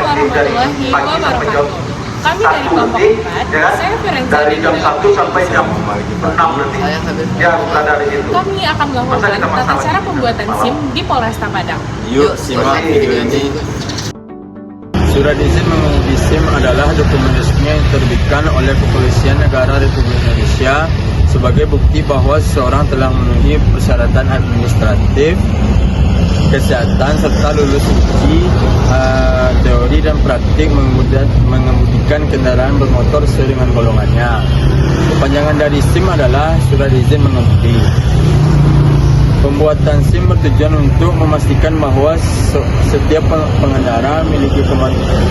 warahmatullahi wabarakatuh. Kami dari kelompok 4, saya Ferenza dari jam 1 sampai jam 6 nanti. Ya, bukan dari itu. Kami akan melakukan tata cara pembuatan SIM di Polresta Padang. Yuk simak video ini. Surat izin mengemudi SIM adalah dokumen resmi yang diterbitkan oleh Kepolisian Negara Republik Indonesia sebagai bukti bahwa seseorang telah memenuhi persyaratan administratif, kesehatan, serta lulus uji teori dan praktik mengemudikan kendaraan bermotor sesuai dengan golongannya. Kepanjangan dari SIM adalah surat izin mengemudi. Pembuatan SIM bertujuan untuk memastikan bahwa setiap pengendara memiliki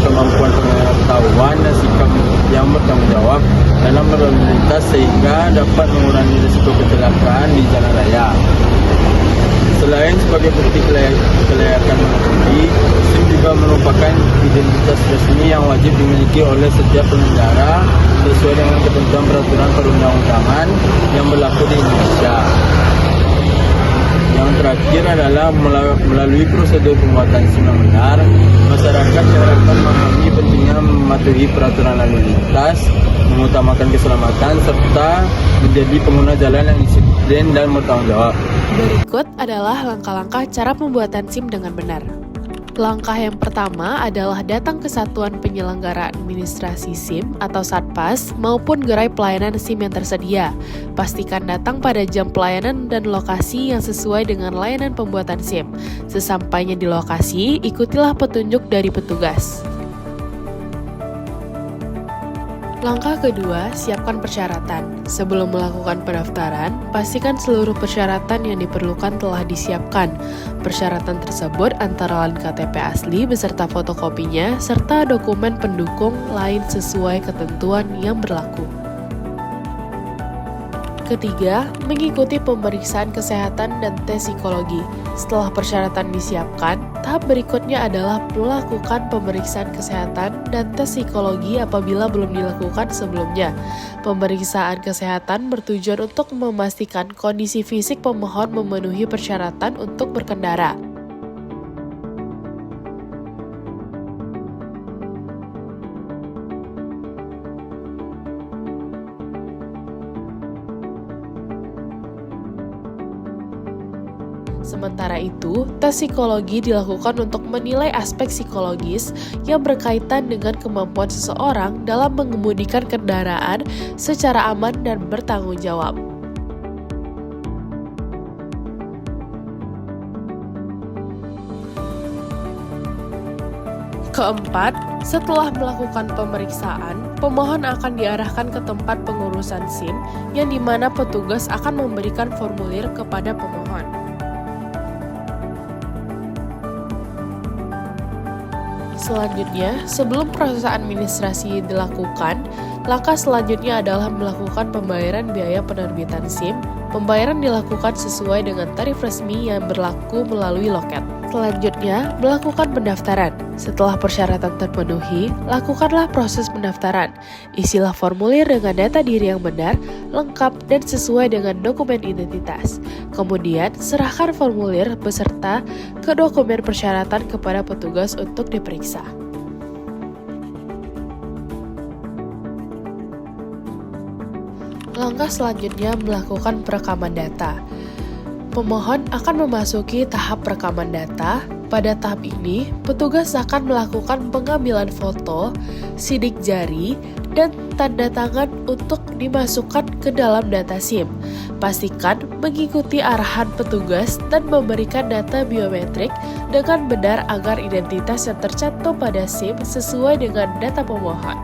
kemampuan pengetahuan dan sikap yang bertanggung jawab dalam berlalu lintas sehingga dapat mengurangi risiko kecelakaan di jalan raya. Selain sebagai bukti kelayakan mengemudi, SIM juga merupakan identitas resmi yang wajib dimiliki oleh setiap pengendara sesuai dengan ketentuan peraturan perundang-undangan yang berlaku di Indonesia. Yang terakhir adalah melalui prosedur pembuatan SIM yang benar, masyarakat diharapkan memahami pentingnya mematuhi peraturan lalu lintas, mengutamakan keselamatan, serta menjadi pengguna jalan yang disiplin dan bertanggung jawab. Berikut adalah langkah-langkah cara pembuatan SIM dengan benar. Langkah yang pertama adalah datang ke Satuan Penyelenggara Administrasi SIM atau Satpas maupun gerai pelayanan SIM yang tersedia. Pastikan datang pada jam pelayanan dan lokasi yang sesuai dengan layanan pembuatan SIM. Sesampainya di lokasi, ikutilah petunjuk dari petugas. Langkah kedua, siapkan persyaratan. Sebelum melakukan pendaftaran, pastikan seluruh persyaratan yang diperlukan telah disiapkan. Persyaratan tersebut antara lain KTP asli beserta fotokopinya, serta dokumen pendukung lain sesuai ketentuan yang berlaku. Ketiga, mengikuti pemeriksaan kesehatan dan tes psikologi. Setelah persyaratan disiapkan, tahap berikutnya adalah melakukan pemeriksaan kesehatan dan tes psikologi apabila belum dilakukan sebelumnya. Pemeriksaan kesehatan bertujuan untuk memastikan kondisi fisik pemohon memenuhi persyaratan untuk berkendara. Sementara itu, tes psikologi dilakukan untuk menilai aspek psikologis yang berkaitan dengan kemampuan seseorang dalam mengemudikan kendaraan secara aman dan bertanggung jawab. Keempat, setelah melakukan pemeriksaan, pemohon akan diarahkan ke tempat pengurusan SIM yang dimana petugas akan memberikan formulir kepada pemohon. Selanjutnya, sebelum proses administrasi dilakukan, langkah selanjutnya adalah melakukan pembayaran biaya penerbitan SIM. Pembayaran dilakukan sesuai dengan tarif resmi yang berlaku melalui loket. Selanjutnya, melakukan pendaftaran. Setelah persyaratan terpenuhi, lakukanlah proses pendaftaran. Isilah formulir dengan data diri yang benar, lengkap, dan sesuai dengan dokumen identitas. Kemudian, serahkan formulir beserta ke dokumen persyaratan kepada petugas untuk diperiksa. Langkah selanjutnya melakukan perekaman data. Pemohon akan memasuki tahap perekaman data. Pada tahap ini, petugas akan melakukan pengambilan foto, sidik jari, dan tanda tangan untuk dimasukkan ke dalam data SIM. Pastikan mengikuti arahan petugas dan memberikan data biometrik dengan benar agar identitas yang tercantum pada SIM sesuai dengan data pemohon.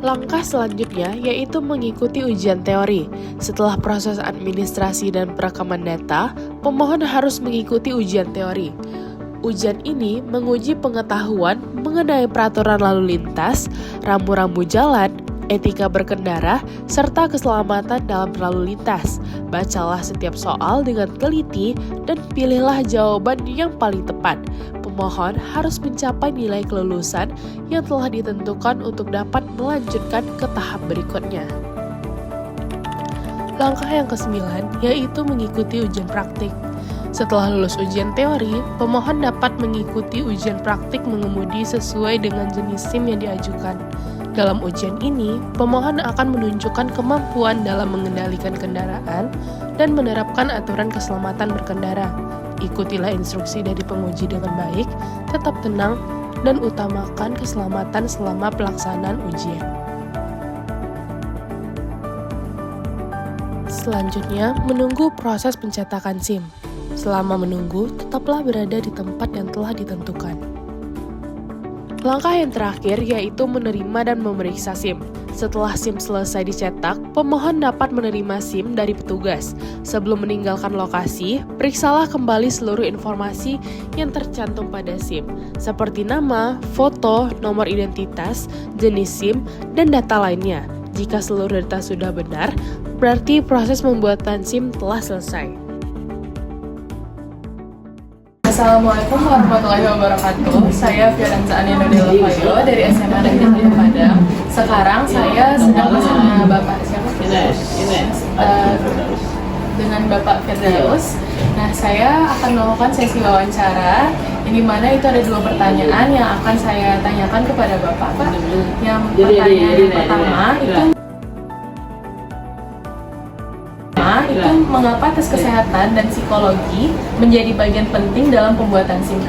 Langkah selanjutnya yaitu mengikuti ujian teori. Setelah proses administrasi dan perekaman data, pemohon harus mengikuti ujian teori. Ujian ini menguji pengetahuan mengenai peraturan lalu lintas, rambu-rambu jalan, etika berkendara, serta keselamatan dalam berlalu lintas. Bacalah setiap soal dengan teliti dan pilihlah jawaban yang paling tepat. Pemohon harus mencapai nilai kelulusan yang telah ditentukan untuk dapat melanjutkan ke tahap berikutnya. Langkah yang ke-9 yaitu mengikuti ujian praktik. Setelah lulus ujian teori, pemohon dapat mengikuti ujian praktik mengemudi sesuai dengan jenis SIM yang diajukan. Dalam ujian ini, pemohon akan menunjukkan kemampuan dalam mengendalikan kendaraan dan menerapkan aturan keselamatan berkendara. Ikutilah instruksi dari penguji dengan baik, tetap tenang, dan utamakan keselamatan selama pelaksanaan ujian. Selanjutnya, menunggu proses pencetakan SIM. Selama menunggu, tetaplah berada di tempat yang telah ditentukan. Langkah yang terakhir yaitu menerima dan memeriksa SIM. Setelah SIM selesai dicetak, pemohon dapat menerima SIM dari petugas. Sebelum meninggalkan lokasi, periksalah kembali seluruh informasi yang tercantum pada SIM, seperti nama, foto, nomor identitas, jenis SIM, dan data lainnya. Jika seluruh data sudah benar, berarti proses pembuatan SIM telah selesai. Assalamualaikum warahmatullahi wabarakatuh. Saya Fiorenza Anianodela Fayo dari SMA Negeri 1 Padang. Sekarang saya sedang bersama Bapak siapa? Dengan Bapak Firdaus. Nah, saya akan melakukan sesi wawancara. Di mana itu ada 2 pertanyaan yang akan saya tanyakan kepada Bapak. Pak, yang pertanyaan yang pertama itu mengapa tes kesehatan dan psikologi menjadi bagian penting dalam pembuatan SIM?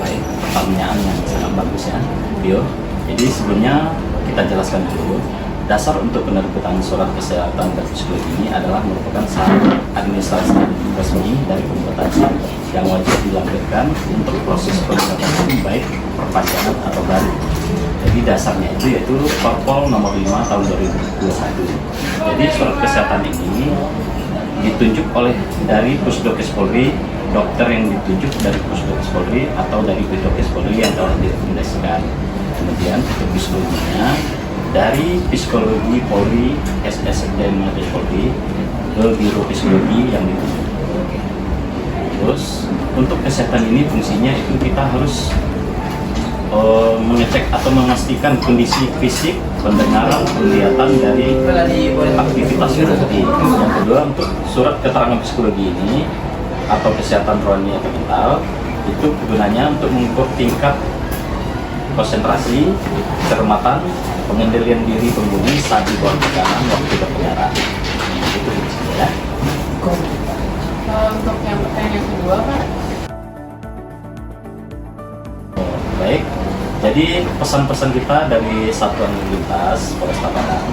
Baik, pertanyaan yang sangat bagus ya, Bio. Jadi sebelumnya kita jelaskan dulu, dasar untuk penerbitan surat kesehatan dan psikologi ini adalah merupakan syarat administrasi resmi dari pembuatan SIM yang wajib dilampirkan untuk proses pembuatan SIM baik perpanjangan atau baru. Jadi dasarnya itu yaitu Perpol nomor 5 tahun 2021. Jadi surat kesehatan ini ditunjuk oleh dari Pusdokes Polri, dokter yang ditunjuk dari Pusdokes Polri atau dari Pusdokes Polri yang telah direkomendasikan. Kemudian untuk psikologinya dari Psikologi Polri, SSDM Mabes Polri ke Biro Psikologi yang ditunjuk. Terus untuk kesehatan ini fungsinya itu kita harus mengecek atau memastikan kondisi fisik, pendengaran, penglihatan dari aktivitas psikologi. Yang kedua, untuk surat keterangan psikologi ini atau kesehatan rohani atau mental itu gunanya untuk mengukur tingkat konsentrasi, kecermatan, pengendalian diri pengemudi saat di bawah tekanan waktu berkendara. Itu ya. Untuk yang pertanyaan yang kedua, Pak. Baik. Jadi pesan-pesan kita dari Satuan Lalu Lintas Polresta Padang.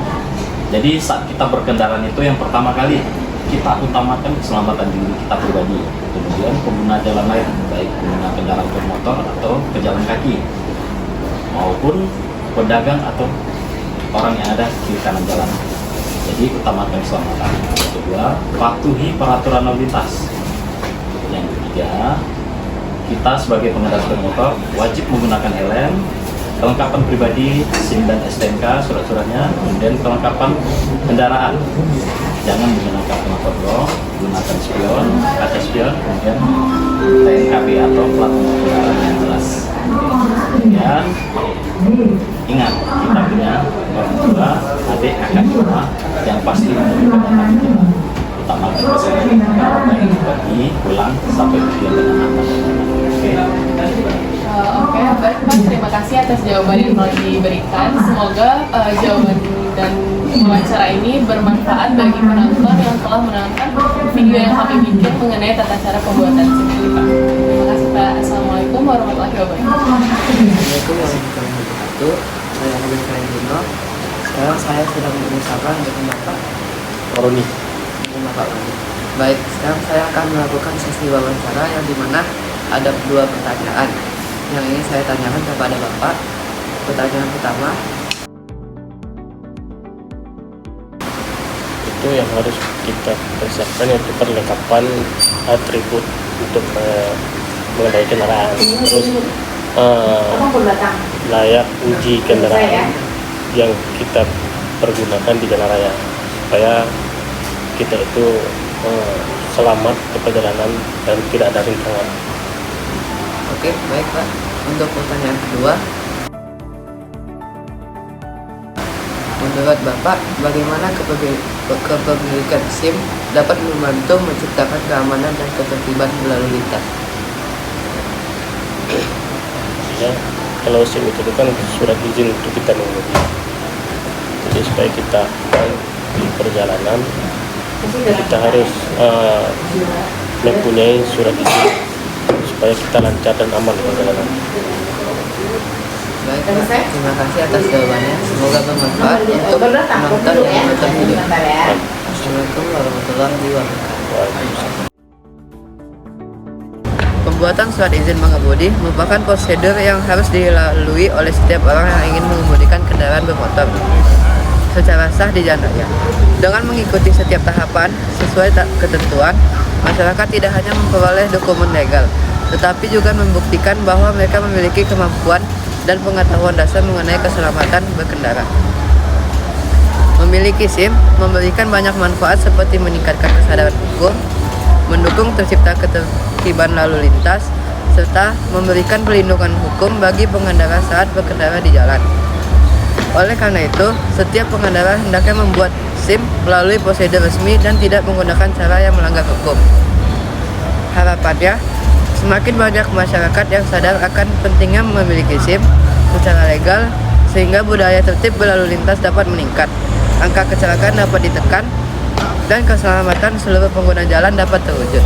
Jadi saat kita berkendaraan itu yang pertama kali kita utamakan keselamatan diri kita pribadi. Kemudian pengguna jalan lain, baik pengguna kendaraan bermotor atau pejalan kaki, maupun pedagang atau orang yang ada di kanan jalan. Jadi utamakan keselamatan. Yang kedua, patuhi peraturan lalu lintas. Yang ketiga, kita sebagai pengendara sepeda motor wajib menggunakan helm, kelengkapan pribadi, SIM dan STNK, surat-suratnya, kemudian kelengkapan kendaraan. Jangan menggunakan knalpot blok, gunakan spion, kaca spion, kemudian TNKB atau plat nomor kendaraan yang jelas. Kemudian ingat, kita punya orang tua, adik, kakak kita yang pasti memberikan data kita. Utamakan kesehatan baik pergi, pulang, sampai tujuan dengan aman. Oke, baik Pak. Terima kasih atas jawaban yang telah diberikan. Semoga jawaban dan wawancara ini bermanfaat bagi penonton yang telah menonton video yang kami bikin mengenai tata cara pembuatan SIM ini, Pak. Terima kasih Pak. Assalamualaikum warahmatullahi wabarakatuh. Assalamualaikum warahmatullahi wabarakatuh. Saya Habib Kairino. Sekarang saya sedang berusaha dengan Bapak Roni. Baik, sekarang saya akan melakukan sesi wawancara yang dimana ada 2 pertanyaan yang ingin saya tanyakan kepada Bapak. Pertanyaan pertama, itu yang harus kita persiapkan yaitu perlengkapan atribut untuk mengendarai kendaraan, terus layak uji kendaraan yang kita pergunakan di jalan raya supaya kita itu selamat ke perjalanan dan tidak ada rintangan. Oke, baik Pak. Untuk pertanyaan kedua, menurut Bapak, bagaimana kepemilikan SIM dapat membantu menciptakan keamanan dan ketertiban berlalu lintas? Ya, kalau SIM itu kan surat izin untuk kita mengemudi. Jadi supaya kita di perjalanan kita harus mempunyai surat izin supaya kita lancar dan aman di perjalanan. Baik Pak, terima kasih atas jawabannya. Semoga bermanfaat untuk penonton yang menonton video. Assalamualaikum warahmatullahi wabarakatuh. Pembuatan surat izin mengemudi merupakan prosedur yang harus dilalui oleh setiap orang yang ingin mengemudikan kendaraan bermotor secara sah di jalan raya. Dengan mengikuti setiap tahapan sesuai ketentuan, masyarakat tidak hanya memperoleh dokumen legal, tetapi juga membuktikan bahwa mereka memiliki kemampuan dan pengetahuan dasar mengenai keselamatan berkendara. Memiliki SIM memberikan banyak manfaat seperti meningkatkan kesadaran hukum, mendukung tercipta ketertiban lalu lintas, serta memberikan perlindungan hukum bagi pengendara saat berkendara di jalan. Oleh karena itu, setiap pengendara hendaknya membuat SIM melalui prosedur resmi dan tidak menggunakan cara yang melanggar hukum. Harapannya, semakin banyak masyarakat yang sadar akan pentingnya memiliki SIM secara legal, sehingga budaya tertib berlalu lintas dapat meningkat, angka kecelakaan dapat ditekan, dan keselamatan seluruh pengguna jalan dapat terwujud.